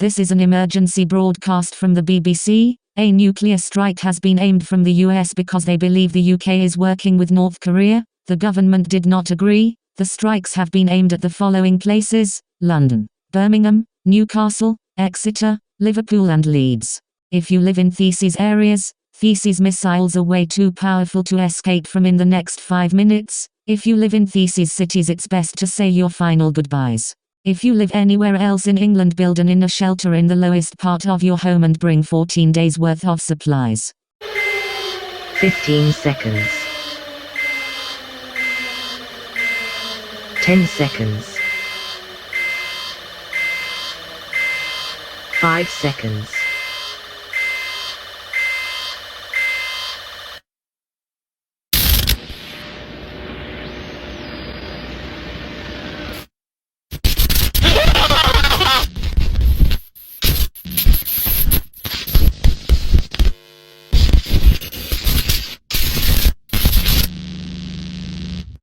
This is an emergency broadcast from the BBC. A nuclear strike has been aimed from the US because they believe the UK is working with North Korea. The government did not agree. The strikes have been aimed at the following places: London, Birmingham, Newcastle, Exeter, Liverpool and Leeds. If you live in these areas, these missiles are way too powerful to escape from in the next 5 minutes. If you live in these cities, it's best to say your final goodbyes. If you live anywhere else in England, build an inner shelter in the lowest part of your home and bring 14 days worth of supplies. 15 seconds. 10 seconds. 5 seconds.